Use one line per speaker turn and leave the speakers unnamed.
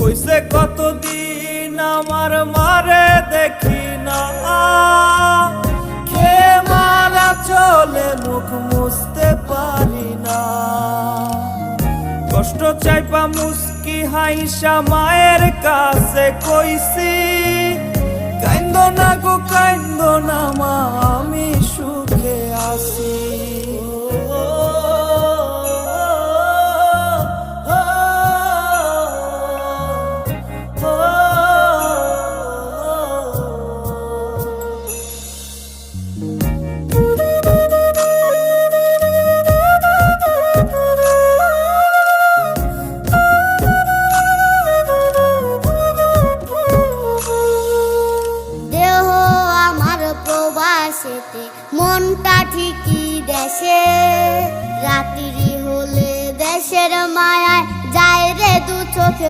হইছে কতদিন আমার মারে দেখি না, খেয়ে মারা চলে মুখ মুছতে পারি না। কষ্ট চাইপা মুস্কি হাইসা মায়ের কাছে কইছি, কাইন্দো না গো কাইন্দো না মা, আমি সুখে আছি।
মনটা ঠিকই দেশে, রাত্রি হলে দেশের মায়ায় যায় রে দু চোখে।